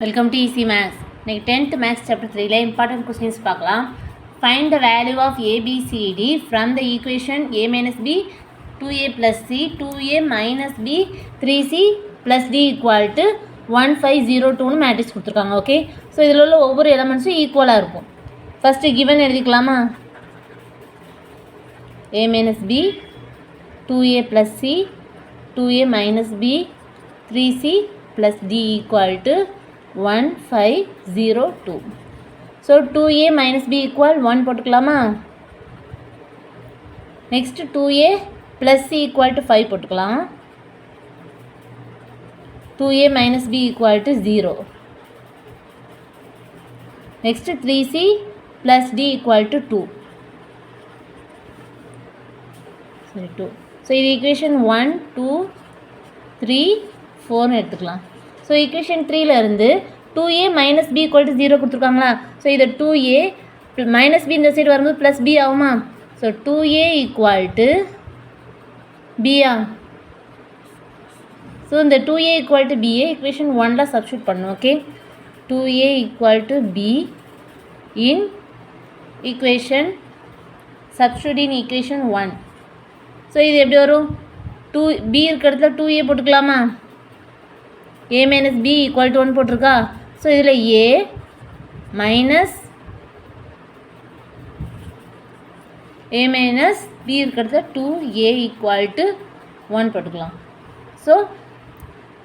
Welcome to easy maths. இன்னைக்கு 10th maths chapter 3ல important questions பார்க்கலாம். Find the value of ABCD from the equation a minus B 2a plus C 2a minus B 3c plus D equal to 1502ன்னு matrix கொடுத்துருக்காங்க. Okay, so இதில் உள்ள ஒவ்வொரு எலமெண்ட்ஸும் ஈக்குவலாக இருக்கும். ஃபஸ்ட்டு கிவன் எழுதிக்கலாமா? a minus B 2a plus C 2a minus B 3c plus D equal to 1502. So 2a minus b equal 1 போட்டுக்கலாமா? Next 2a plus c equal to 5 போட்டுக்கலாம். 2a minus b equal to 0. Next 3c plus d equal to 2. Sorry 2. So இது equation 1, 2, 3, 4 எடுத்துக்கலாம். So equation 3ல இருந்து 2a minus B equal to 0 கொடுத்துருக்காங்களா? So இதை 2a minus B இந்த side வரும்போது plus B ஆகுமா? So 2a equal to பியா. So இந்த 2a equal to BA equation 1ல சப்ஸ்டியூட் பண்ணணும். Okay, 2a equal to B in equation substitute in equation 1. So இது எப்படி வரும்? 2b இருக்கிற இடத்துல 2a போட்டுக்கலாமா? a minus b equal to 1 போட்டிருக்கா? ஸோ இதில் a minus b இருக்கிறது 2a equal to 1 போட்டுக்கலாம். ஸோ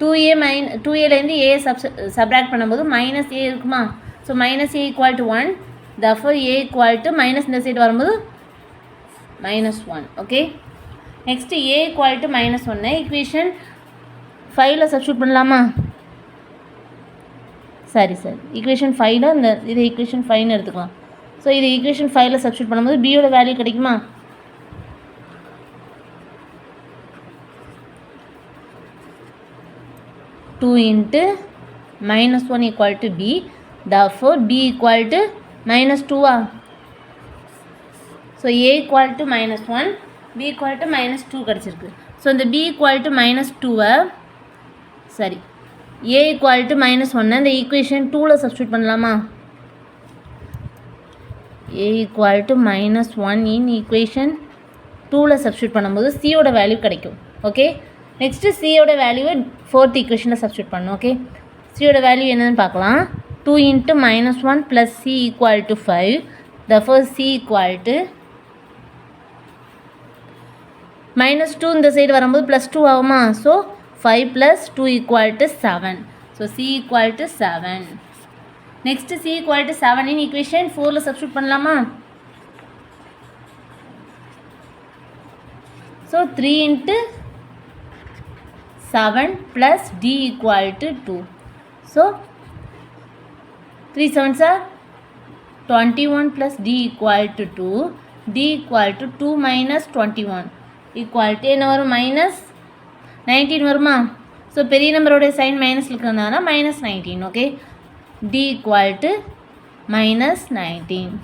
2aலேருந்து a சப்ராக்ட் பண்ணும்போது மைனஸ் a இருக்குமா? So minus a equal to 1, therefore a equal to minus இந்த சைடு வரும்போது -1. Okay, next a equal to -1 equation 5ல சப்ஸ்டியூட் பண்ணலாமா? சரி ஈக்குவேஷன் 5ல இந்த இது ஈக்குவேஷன் 5ன்னு எடுத்துக்கலாம். ஸோ இது ஈக்குவேஷன் 5ல சப்ஸ்டியூட் பண்ணும்போது பியோட வேல்யூ கிடைக்குமா? Two into -1 equal to b, therefore b equal to -2. So a equal to -1, b equal to -2 கிடச்சிருக்கு. ஸோ இந்த b ஈக்குவல் டு -2 சரி a ஈக்குவல் டு -1 இந்த ஈக்குவேஷன் 2ல சப்ஸ்டியூட் பண்ணலாமா? a equal to -1 in equation 2ல substitute பண்ணும்போது சியோட value கிடைக்கும். ஓகே, நெக்ஸ்ட்டு சியோட வேல்யூவை 4th ஈக்குவேஷனில் சப்ஸ்டியூட் பண்ணணும். ஓகே, சியோட வேல்யூ என்னென்னு பார்க்கலாம். 2 into -1 plus C equal to 5, therefore c equal to -2 இந்த சைடு வரும்போது +2 ஆகுமா? So 5 plus 2 equal to 7. So c equal to 7. Next c equal to 7 in equation 4ல substitute பண்ணலாமா? So 3 into 7 plus d equal to 2. So 3 7s are 21 plus d equal to 2. d equal to 2 minus 21 equal to என்ன வரும்? -19 வருமா? So பெரிய நம்பரோடைய sign minus இருக்கிறதுனால -19. Okay, D equal to -19.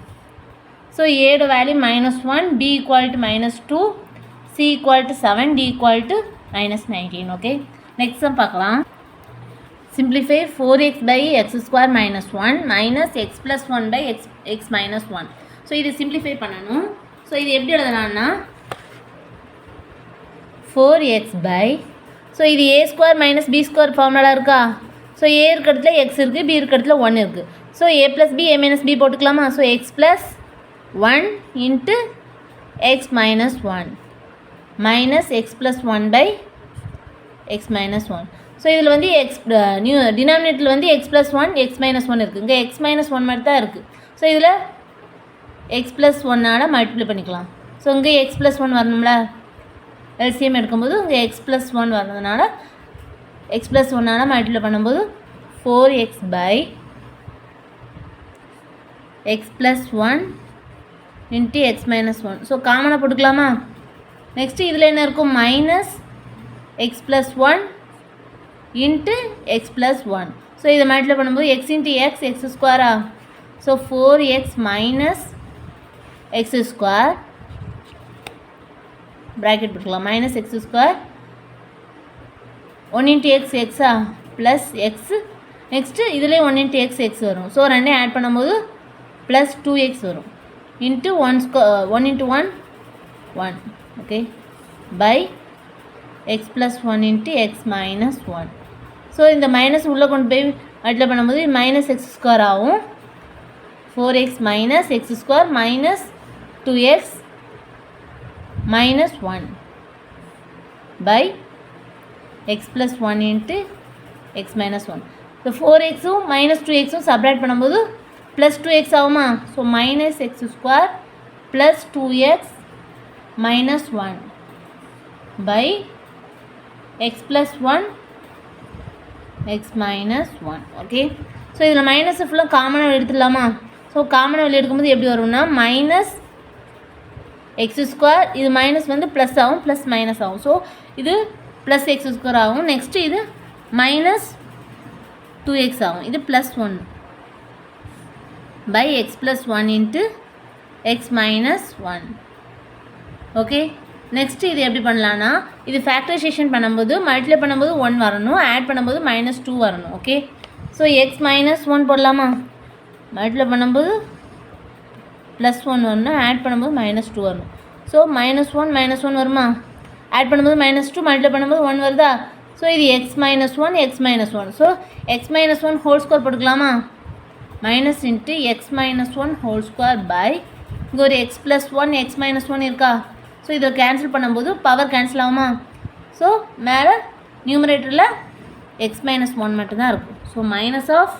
So ஏட value -1, B equal to -2, C equal to 7, D equal to -19. Okay, next sum பார்க்கலாம். Simplify 4x by x square -1 minus X plus 1 by x minus 1. So இது simplify பண்ணணும். So இது எப்படி எழுதலாம்னா 4x by, so இது a square minus B square formula இருக்கா? So a இருக்கிறதுல x இருக்குது, b இருக்கிறதுல 1 இருக்குது. So a plus b a minus b போட்டுக்கலாமா? So x plus 1 into x minus 1 minus X plus 1 by X minus 1. So இதில் வந்து டினாமினேட்டரில் வந்து x ப்ளஸ் 1 x மைனஸ் 1 இருக்குது. இங்கே x மைனஸ் 1 மட்டும் தான் இருக்குது. ஸோ இதில் x ப்ளஸ் 1ஆல் மல்டிப்ளை பண்ணிக்கலாம். ஸோ இங்கே x ப்ளஸ் 1 வரணும்ல, எல்சிஎம் எடுக்கும்போது இங்கே எக்ஸ் ப்ளஸ் 1 வர்றதுனால எக்ஸ் ப்ளஸ் 1ஆல் மல்டிப்ளை பண்ணும்போது 4x by X plus 1 into X minus 1. So காமனாக போட்டுக்கலாமா? நெக்ஸ்ட்டு இதில் என்ன இருக்கும்? Minus X plus 1 into X plus 1. So இதை மல்டிப்ளை பண்ணும்போது எக்ஸ் இன்ட்டு எக்ஸ் ஸ்கொயரா? So 4x minus X square bracket போட்டுக்கலாம். -x square 1 into x x plus x next இதுலேயே 1 into x x வரும். ஸோ ரெண்டையும் ஆட் பண்ணும்போது ப்ளஸ் 2x வரும். Into 1 into 1 1 okay bye X plus 1 into x minus 1. So இந்த minus உள்ளே கொண்டு போய் மல்டிப்ளை பண்ணும்போது மைனஸ் எக்ஸ் ஸ்கொயர் ஆகும். 4x minus X square minus 2x minus 1 by x plus 1 into x minus 1. The 4x minus 2x subtract பண்ணும்போது plus 2x ஆகுமா. So minus x square plus 2x minus 1 by x plus 1 x minus 1. Okay so இதில் minus ஃபுல்லாக காமனாக எடுத்துடலாமா. So காமனாக வெளியே எடுக்கும்போது எப்படி வரும்னா மைனஸ் எக்ஸ் ஸ்கொயர், இது மைனஸ் வந்து ப்ளஸ் ஆகும், ப்ளஸ் மைனஸ் ஆகும். ஸோ இது ப்ளஸ் எக்ஸ் ஸ்கொயர் ஆகும். நெக்ஸ்ட்டு இது மைனஸ் 2x ஆகும். இது plus 1 by X plus 1 into X minus 1. Okay next இது எப்படி பண்ணலான்னா, இது ஃபேக்டரைசேஷன் பண்ணும்போது மல்டிப்ளை பண்ணும்போது 1 வரணும், ஆட் பண்ணும்போது மைனஸ் 2 வரணும். ஓகே ஸோ எக்ஸ் மைனஸ் 1 போடலாமா. மல்டிப்ளை பண்ணும்போது ப்ளஸ் 1 வரணும், ஆட் பண்ணும்போது மைனஸ் 2 வரணும். ஸோ மைனஸ் 1 வருமா, ஆட் பண்ணும்போது மைனஸ் 2, மல்டிப்ளை பண்ணும்போது 1 வருதா. ஸோ இது X minus 1. So X minus 1 whole square போட்டுக்கலாமா. Minus into X minus 1 whole square by இங்கே ஒரு எக்ஸ் ப்ளஸ் 1 எக்ஸ் மைனஸ் 1 இருக்கா. ஸோ இதை கேன்சல் பண்ணும்போது பவர் கேன்சல் ஆகுமா. ஸோ மேலே நியூமரேட்டரில் எக்ஸ் மைனஸ் 1 மட்டும்தான் இருக்கும். So minus of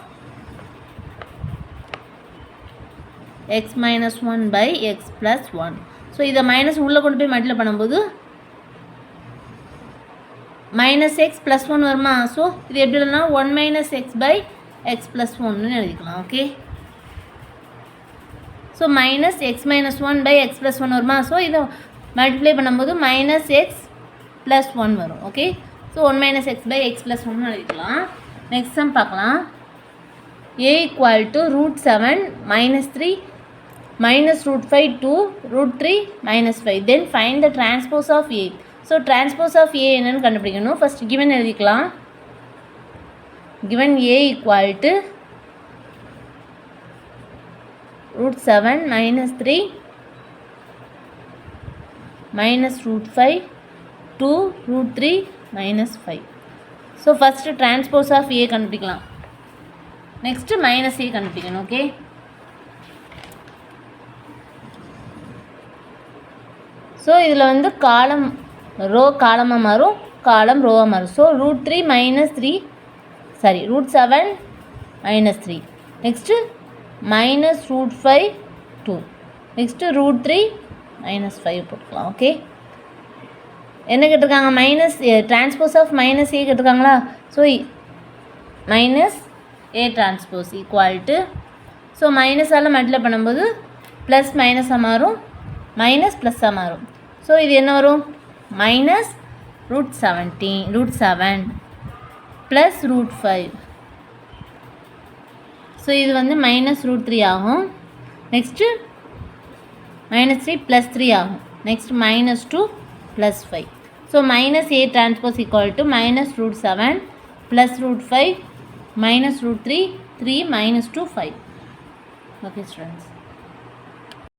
x minus 1 by x plus 1. So இதை மைனஸ் உள்ளே கொண்டு போய் மல்டிப்ளை பண்ணும்போது மைனஸ் எக்ஸ் ப்ளஸ் 1 வருமா. ஸோ இது எப்படி இல்லைனா 1 minus X by X plus 1ன்னு எழுதிக்கலாம். Okay so minus X minus 1 by X plus 1 வருமா. ஸோ இதை மல்டிப்ளை பண்ணும்போது மைனஸ் எக்ஸ் ப்ளஸ் 1 வரும். Okay so 1 minus X by X plus 1ன்னு எழுதிக்கலாம். நெக்ஸ்ட் சம் பார்க்கலாம். a equal to √7 minus 3 minus √5 to √3 minus 5. Then find the transpose of a. So transpose of a என்னன்னு கண்டுபிடிக்கணும். First given எழுதிக்கலாம். given a equal to √7 minus 3 minus √5 to √3 minus 5. So first transpose of a கண்டுபிடிக்கலாம். Next minus a கண்டுபிடிக்கணும். Okay so இதில் வந்து column row காலமாக மாறும், column ரோவாக மாறும். So √3 minus 3 √7 minus 3. Next minus √5 2. Next √3 minus 5 போட்டுக்கலாம். ஓகே என்ன கேட்டிருக்காங்க, minus transpose of minus A கேட்டிருக்காங்களா. So minus A transpose equal to, so மைனஸால் மல்டிப்ளை பண்ணும்போது ப்ளஸ் மைனஸாக மாறும், மைனஸ் ப்ளஸ்ஸாக மாறும். ஸோ இது என்ன வரும், மைனஸ் √7 ப்ளஸ் √5. ஸோ இது வந்து மைனஸ் √3 ஆகும். நெக்ஸ்ட்டு மைனஸ் 3 ப்ளஸ் 3 ஆகும். Next minus 2 plus 5. So minus A transpose equal to minus √7 plus √5 minus √3 3 minus 2 5. Okay students.